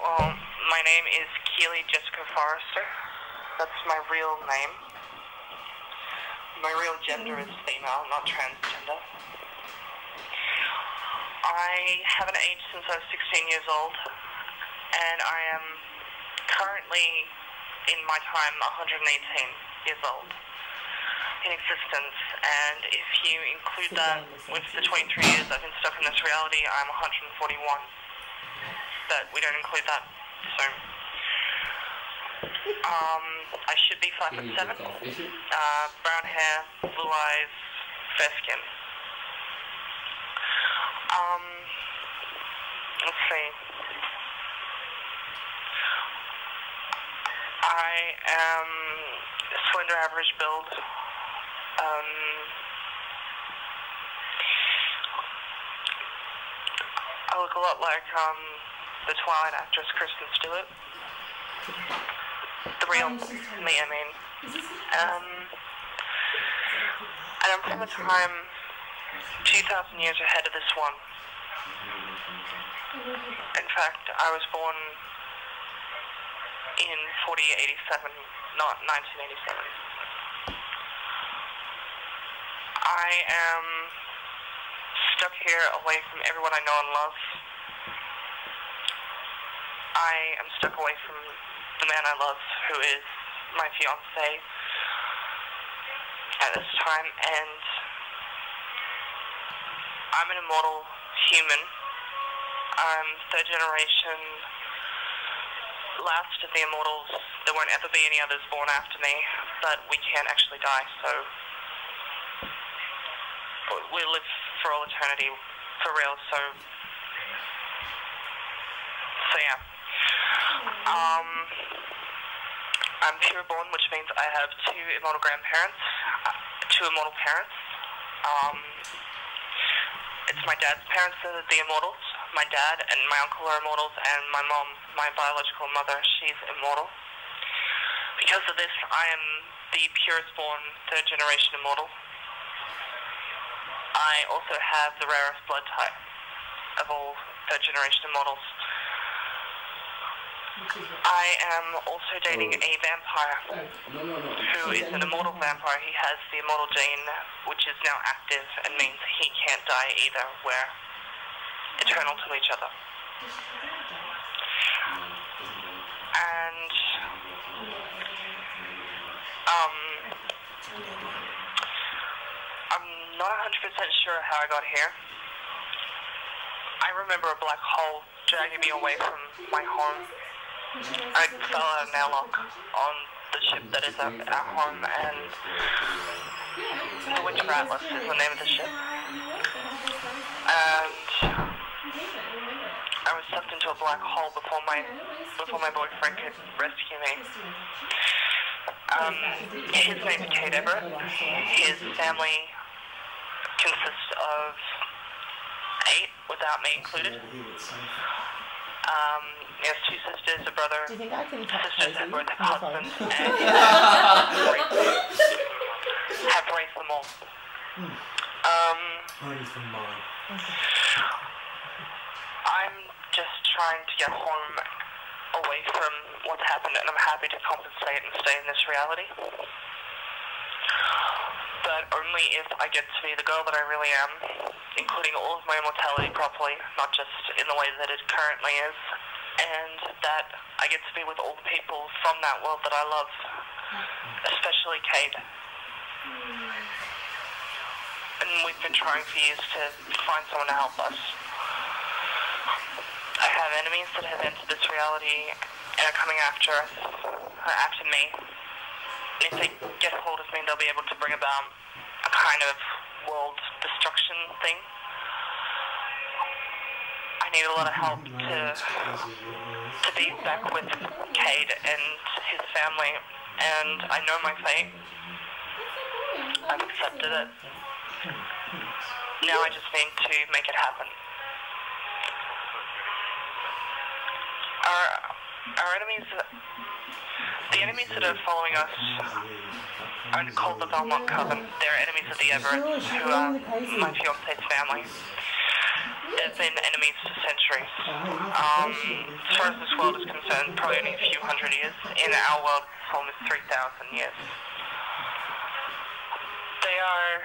Well, my name is Keely Jessica Forrester. That's my real name. My real gender is female, not transgender. I haven't aged since I was 16 years old, and I am currently, in my time, 118 years old in existence, and if you include that with the 23 years I've been stuck in this reality, I'm 141. But we don't include that, so I should be 5'7", brown hair, blue eyes, fair skin. Let's see. I am slender, average build. I look a lot like the Twilight actress Kristen Stewart. The real me, I mean. And I'm from a time 2,000 years ahead of this one. In fact, I was born in 4087, not 1987. I am stuck here away from everyone I know and love. I am stuck away from the man I love, who is my fiancé at this time, and I'm an immortal human. I'm third generation, last of the immortals. There won't ever be any others born after me, but we can't actually die, so we live for all eternity, for real, so yeah. I'm pureborn, which means I have two immortal grandparents, two immortal parents. It's my dad's parents that are the immortals. My dad and my uncle are immortals, and my mom, my biological mother, she's immortal. Because of this, I am the purest born third generation immortal. I also have the rarest blood type of all third generation immortals. I am also dating a vampire who is an immortal vampire. He has the immortal gene, which is now active and means he can't die either. We're eternal to each other. And I'm not 100% sure how I got here. I remember a black hole dragging me away from my home. I fell out of an airlock on the ship that is at our home, and the Winter Atlas is the name of the ship. And I was sucked into a black hole before my boyfriend could rescue me. His name's Kate Everett. His family consists of 8, without me included. He has 2 sisters, a brother, sisters that both have husbands, and have raised them all. I'm just trying to get home away from what's happened, and I'm happy to compensate and stay in this reality. But only if I get to be the girl that I really am, including all of my immortality properly, not just in the way that it currently is, and that I get to be with all the people from that world that I love, especially Kate. And we've been trying for years to find someone to help us. I have enemies that have entered this reality and are coming after us, after me. And if they get hold of me, they'll be able to bring about a kind of world destruction thing. I need a lot of help to be back with Cade and his family, and I know my fate. I've accepted it. Now I just need to make it happen. Our enemies, the enemies that are following us are called the Belmont Coven. They're enemies of the Everetts, who are my fiance's family. they've been enemies for centuries. As far as this world is concerned, probably only a few hundred years. In our world, it's almost 3,000 years. They are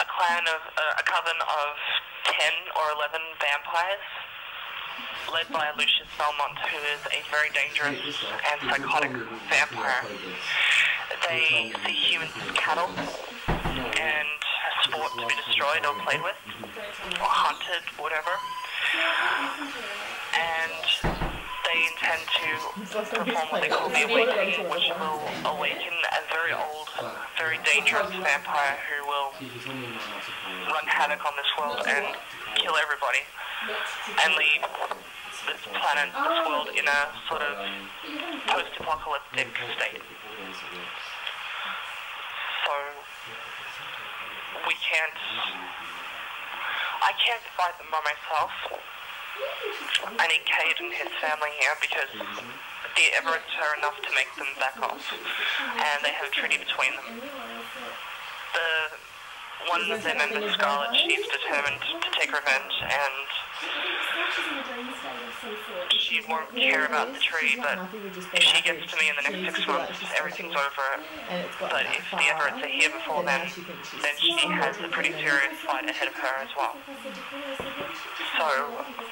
a coven of 10 or 11 vampires, led by Lucius Belmont, who is a very dangerous and psychotic vampire. They see humans as cattle and sport to be destroyed or played with, or hunted, whatever. And they intend to perform what they call the awakening, which will awaken a very old, very dangerous vampire who will run havoc on this world and kill everybody, and leave this planet, this world, in a sort of post-apocalyptic state. So, I can't fight them by myself. I need Cade and his family here because the Everetts are enough to make them back off, and they have a treaty between them. One of their members, Scarlet, she's determined to take revenge, and she won't care about the tree, but if she gets to me in the next 6 months, everything's over. But if the Everetts are here before then she has a pretty serious fight ahead of her as well. So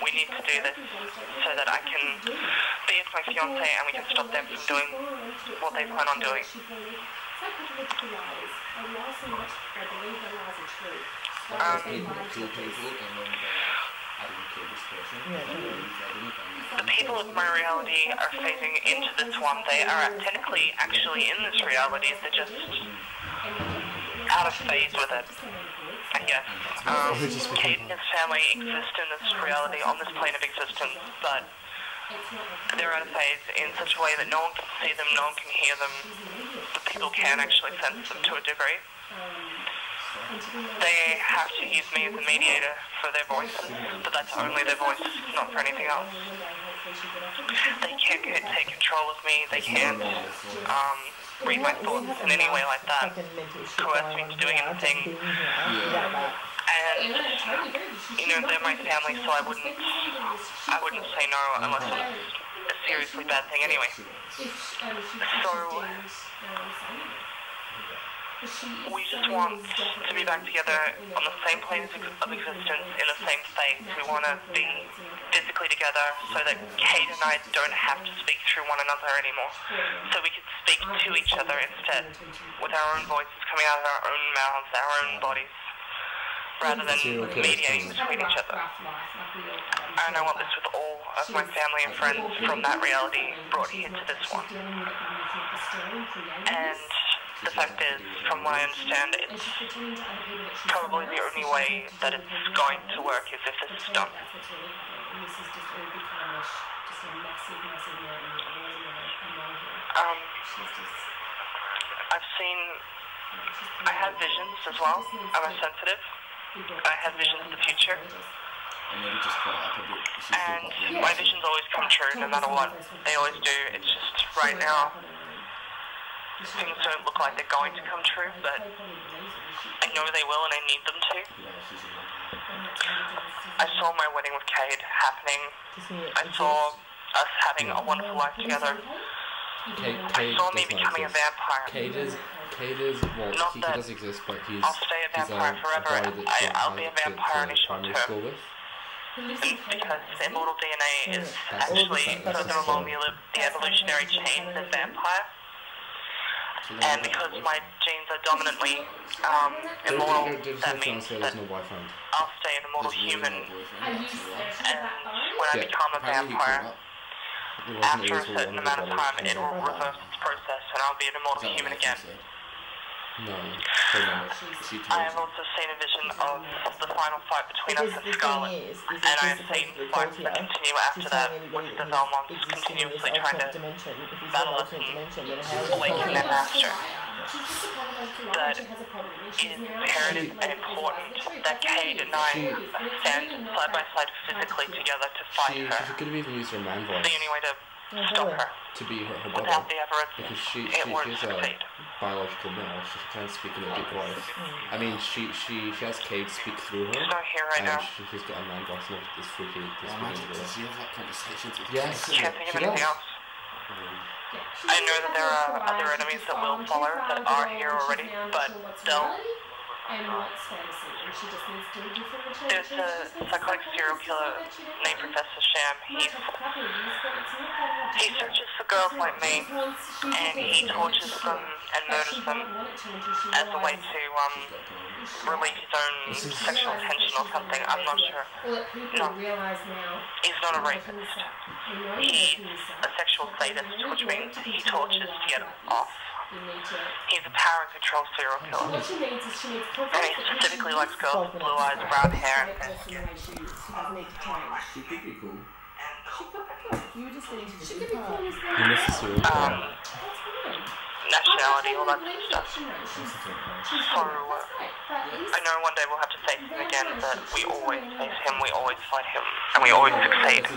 we need to do this so that I can be with my fiancé and we can stop them from doing what they plan on doing. The people of my reality are phasing into this one. They are technically actually in this reality, they're just out of phase with it. And yes, Cade and his family exist in this reality, on this plane of existence, but they're out of phase in such a way that no one can see them, no one can hear them, but people can actually sense them to a degree. They have to use me as a mediator for their voices, but that's only their voices, not for anything else. They can't take control of me, they can't read my thoughts in any way like that, coerce me into doing anything. And, you know, they're my family, so I wouldn't say no unless it was a seriously bad thing anyway. So, we just want to be back together on the same plane of existence, in the same space. We want to be physically together so that Cade and I don't have to speak through one another anymore. So we could speak to each other instead, with our own voices coming out of our own mouths, our own bodies, rather than mediating between each other. And I want this with all of my family and friends from that reality brought here to this one. And the fact is, from what I understand, it's probably the only way that it's going to work is if this is done. I have visions as well. I'm a sensitive. I have visions of the future. And my visions always come true, no matter what. They always do. It's just right now, things don't look like they're going to come true, but I know they will and I need them to. I saw my wedding with Cade happening. I saw us having a wonderful life together. I saw me becoming a vampire. Cade is, well, he does exist, but I'll stay a vampire forever. I'll be a vampire in a short term. Because immortal DNA is actually further along the evolutionary chain than vampire. And because my genes are dominantly immortal, that means that I'll stay an immortal human. And when I become a vampire, after a certain amount of time, it will reverse its process and I'll be an immortal human again. I have also seen a vision of the final fight between us and Scarlet, and I have seen fights that continue after that, with the Belmonts continuously trying to battle us and awaken their master. But it is imperative and important that Cade and I stand side by side physically together to fight her. She could have even used her man voice. The only way to stop her. To be her Without the Everetts, it won't she's succeed. a biological male. She can speak in a deep voice. I mean, she has Cade speak through her. He's not here right now. She's got a man voice, and it's freaky. Does she have like conversations with Yes. Can't think of anything else. I know that there are other enemies that will follow that are here already, but they'll... There's a psychotic serial killer named Professor Sham. He searches for girls like me, and he tortures them and murders them as a way to relieve his own sexual tension or something. I'm not sure. No, he's not a rapist. He's a sexual sadist, which means he tortures to get off. He's a power and control serial killer. And he specifically likes girls with blue eyes, brown hair, and fair skin. She could be cool. You just need to be cool. You miss the serial killer. Nationality, all that sort of stuff. So, I know one day we'll have to face him again, but we always face him, we always fight him, and we always succeed.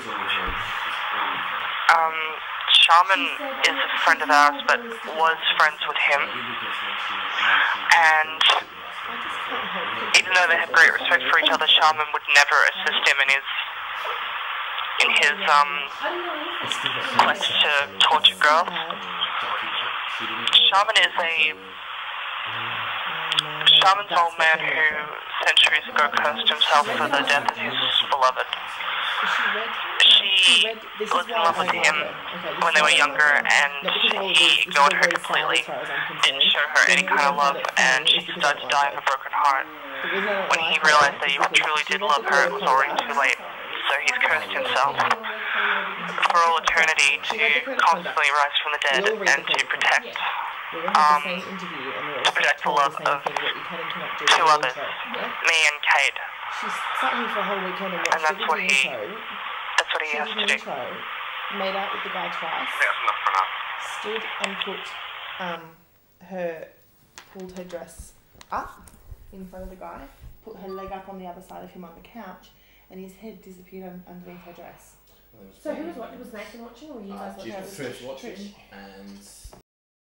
Shaman is a friend of ours, but was friends with him, and even though they have great respect for each other, Shaman would never assist him in his quest to torture girls. Shaman's an old man who centuries ago cursed himself for the death of his beloved. She was in love with him when they were younger, and he ignored her completely, didn't show her any kind of love, and she started to die of a broken heart. When he realized that he truly did love her, it was already too late, so he's cursed himself for all eternity to constantly rise from the dead and to protect the love of two others, me and Cade. She sat here for a whole weekend and watched that's what he has to do. Made out with the guy twice. That's enough for now. Stood and pulled her dress up in front of the guy, put her leg up on the other side of him on the couch, and his head disappeared underneath her dress. So who was watching? Was Nathan watching, or you guys watching? First watching, and